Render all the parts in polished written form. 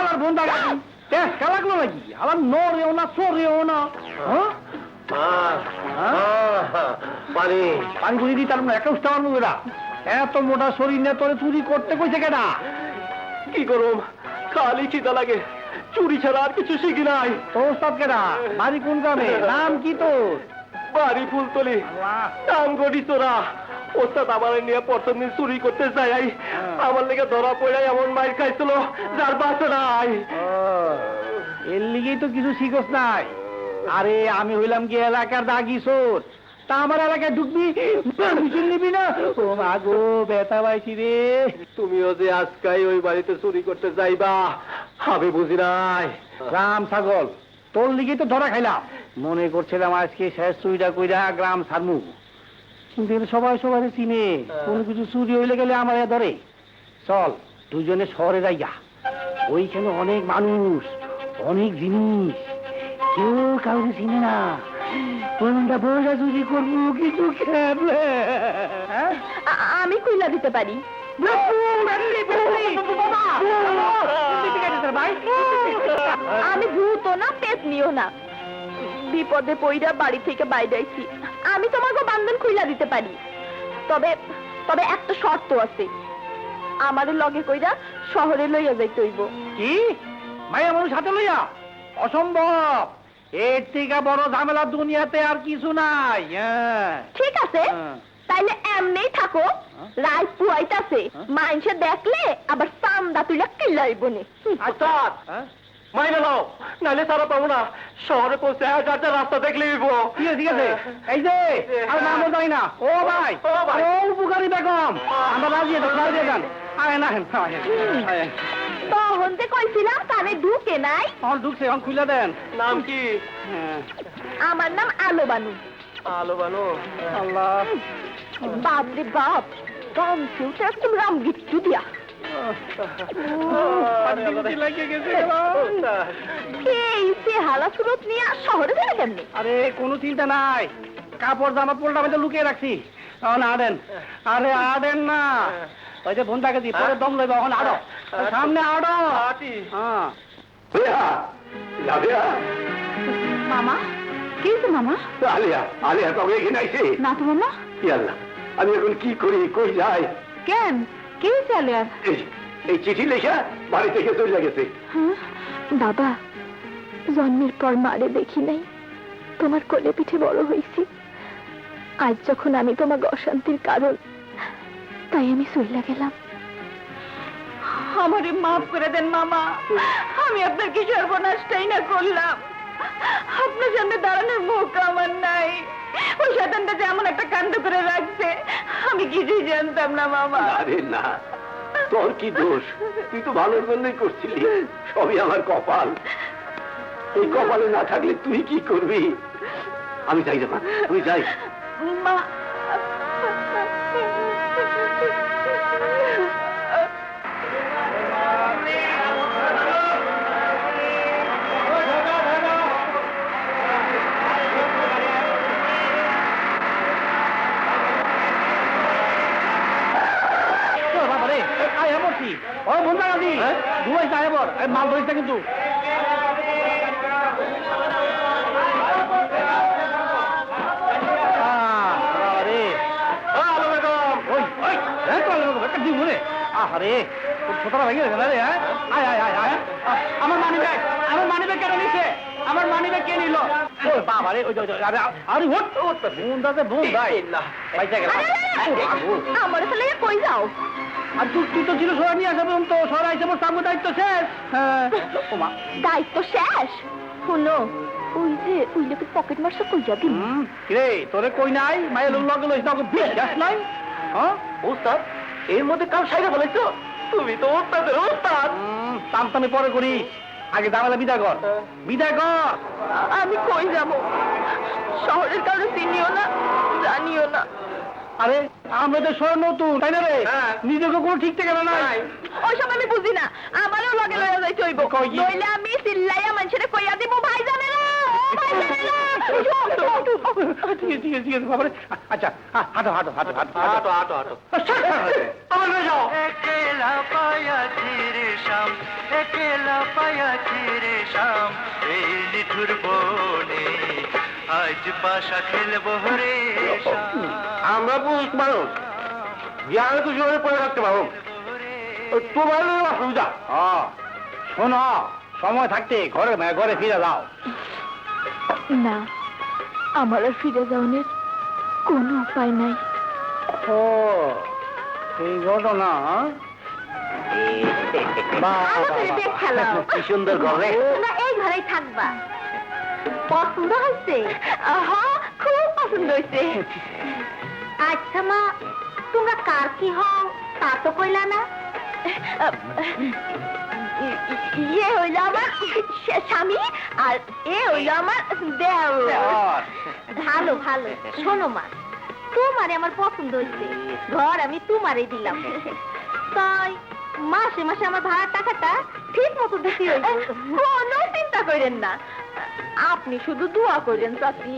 শালার বন্ধা গাছি টেস্ট খেলা লাগলো নাকি আবার নরেও না চোরেও না পানি পানি করে দিই তার একটা উঠতে পারবো এরা এত মোটা শরীর নিয়ে তোরে চুরি করতে কইছে কেনা কি করুম খালি খিদা লাগে চুরি ছাড়া আর কিছু শিখি নাই তোর ওস্তাদ কেনা বাড়ি কোন গ্রামে নাম কি তোর বাড়ি ফুলতলি নাম গড়ি তোরা ওস্তাদ আমার নিয়ে প্রথম দিন চুরি করতে যাই আমার লেগে ধরা পড়ে এমন মাইর খাইছিল যার বাসা নাই এর লিগেই তো কিছু শিখস নাই আরে আমি হইলাম কি এলাকার দাগি চোর তা আমার এলাকায় ঢুকবি পারমিশন নিবি না ও মা গো ব্যথা পাইছি রে তুমিও যে আজকাই ওই বাড়িতে চুরি করতে যাইবা আমি বুঝি নাই গ্রাম ছাগল তোর লিগেই তো ধরা খাইলাম মনে করছিলাম আজকে শেষ চুরিটা কইরা গ্রাম ছাড়মু কিন্তু সবাই সবাই চিনে কোনো কিছু চুরি হইলে গেলে আমার ধরে চল দুজনে শহরে যাইয়া ওইখানে অনেক মানুষ অনেক জিনিস কেউ কাউকে চিনে না কোনটা বইটা চুরি করবো কিছু খেলে আমি কইলা দিতে পারি আমি ভূত না পেট নিও না বিপদে পইরা বাড়ি থেকে বাইরে আইছি আমি তোমাকে বান্ধন খুইলা দিতে পারি তবে তবে একটা শর্ত আছে আমাদের লগে কইরা শহরে লইয়া যাইতে হইব কি মাইয়া মানুষ হাতে লইয়া অসম্ভব এর থেকে বড় ঝামেলা দুনিয়াতে আর কিছু নাই ঠিক আছে তাইলে এমনি থাকো রাত পুয়াইতাছে মানুষে দেখলে আবার চান্দা তুইলা কিল্লাইব নে আচ্ছা মাইনে নাও নাহলে তারা পাবো না শহরে পৌঁছে রাস্তা দেখলে ঠিক আছে এই যে আর নামও যাই না ও ভাই ও উপকারী বেগম আমরা রাজি যান আয় না তখন যে কইছিলাম কানে ঢুকে নাই এখন ঢুকছে এখন খুলে দেন নাম কি আমার নাম আলো বানু আলো বানো আল্লাহ বাপ রে বাপ গামছেও তো একদম রাম গিট্টু দিয়া এই চেহারা সুরত নিয়ে শহরে গেলে কেমনি আরে কোনো চিন্তা নাই কাপড় জামা পোলটা মধ্যে লুকিয়ে রাখছি এখন আড়েন আরে আড়েন না ওই যে বন্ধাকে দি পরে দম লইব এখন আড়ো সামনে আড়ো মামা কি মামা আলিয়া আলিয়া তবে এখানে আইছে না তো মামা কি আল্লাহ আমি এখন কি করি কই যাই কেন কি চলে আর এই চিঠি লেখা বাড়ি থেকে চলে গেছে বাবা জন্মের পর মারে দেখি নাই তোমার কোলে পিঠে বড় হয়েছি আজ যখন আমি তোমার অশান্তির কারণ তাই আমি চলে গেলাম আমারে মাফ করে দেন মামা আমি আপনার কি সর্বনাশটাই না করলাম আপনার সামনে দাঁড়ানোর মৌকা আমার নাই ওই শয়তানটা যে এমন একটা কাণ্ড করে রাখছে আমি কিছুই জানতাম না মামা আরে না তোর কি দোষ তুই তো ভালোর জন্যই করছিলি সবই আমার কপাল এই কপালে না থাকলে তুই কি করবি আমি যাই না তুই যাই মা ও বন্ধা গাছি দুয়াই সাহেবর মাল ধরিস কিন্তু আরে ছোটরা ভেঙে গেছে রে আয় আয় আয় আয় আমার মানি ব্যাগ কেন নিছে আমার মানি ব্যাগ কে নিল বাবা রে আরে ওট বন্ধাতে বন্ধাই পয়সা গেল আমার ছেলে কই যাও আর তুই তো ছিল সরাই নিয়ে আসবে তো সরাই যাবো সামনে দায়িত্ব শেষ দায়িত্ব শেষ শুনো ওই যে ওই লোকের পকেট মারছে কই যাবি রে তোরে কই নাই মায়ের লগে লইছ না বিশ্বাস নাই হ্যাঁ ওস্তাদ এর মধ্যে কাল সাইরা বলেছো তুমি তো ওস্তাদের ওস্তাদ তামতামি পরে করি আগে দাঁড়ালে বিদায় কর বিদায় কর আমি কই যাব শহরের কারো চিনিও না জানিও না আরে আমাদের শহর নতুন তাই না রে নিজেকে কোনো ঠিক থেকে নাই ওইসব আমি বুঝি না আমারও লগে লইয়া যাইতে হইব নইলে আমি চিল্লাইয়া মানুষের কইয়া দিব ভাই জানে না ঠিক আছে বাবারে। আচ্ছা হাঁটো হাঁটো হাঁটো হাঁটো হাঁটো হাঁটো হাঁটো আমার হয়ে যাও। একেলা পায়া ছিরে শাম, একেলা পায়া ছিরে শাম, এই নিঠুর বনে আজ পাশা খেলবো রে শাম। আমরা পুরুষ মানুষ জ্ঞানে তো জোরে পড়ে রাখতে পারবো, তোমার অসুবিধা। শোনো, সময় থাকতে ঘরে ঘরে ফিরে যাও। না, আমার আর ফিরে যাওয়ার কোনো উপায় নাই। ও এই ঘটনা। কি সুন্দর ঘরে। তোমরা এই ঘরেই থাকবা। পছন্দ হয়েছে? হ্যাঁ, খুব পছন্দ হয়েছে। আচ্ছা মা, তোমরা কার কি হও তা তো কইলা না। ইয়ে হইল আমার স্বামী আর এ হইল আমার দেওর। ভালো ভালো। শোনো মা, তোমারে আমার পছন্দ হয়েছে, ঘর আমি তোমারে দিলাম। তাই মাসে মাসে আমার ভাড়ার টাকাটা ঠিক মতো দিতে হইব। কোনো চিন্তা করেন না, আপনি শুধু দোয়া করেন চাচি।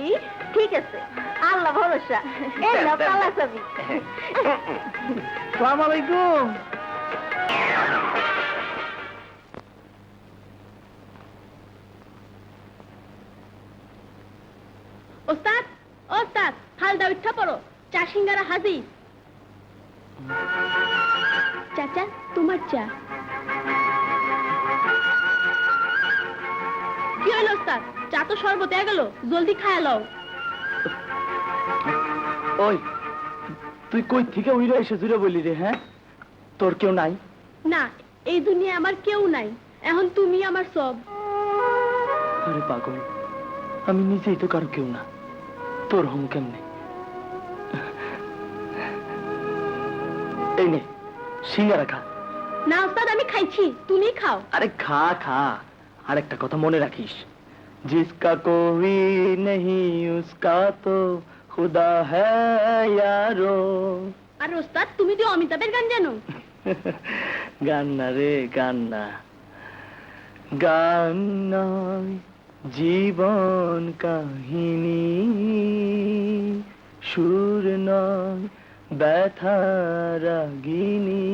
ঠিক আছে, আল্লাহ ভরসা। এই নাও তালা চাবি। আসসালামু আলাইকুম। ওস্তাদ, ওস্তাদ, হালদা উঠা পড়ো, চা সিঙ্গারা হাজির। চাচা, তোমার চা। কি হইল ওস্তাদ? চা তো শরবত হয়ে গেল, জলদি খায়া লও। ওই তুই কই থেকে উইরা এসে জুড়ে বলি রে? হ্যাঁ, তোর কেউ নাই? না, এই দুনিয়া আমার কেউ নাই, এখন তুমি আমার সব। আরে পাগল, আমি নিজেই তো কারো কেউ না, তোর হম কেমনে? এই নে সিঙ্গারা খা। না ওস্তাদ, আমি খাইছি, তুমি খাও। আরে খা খা। আর একটা কথা মনে রাখিস, জিসকা কোই নেহি উসকা তো খুদা হ্যায় ইয়ারো। আর ওস্তাদ, তুমি তো অমিতাভের গান জানো? গান না রে, গান না, গান নয় জীবন কাহিনী, সুর নয় ব্যথা রাগিনী।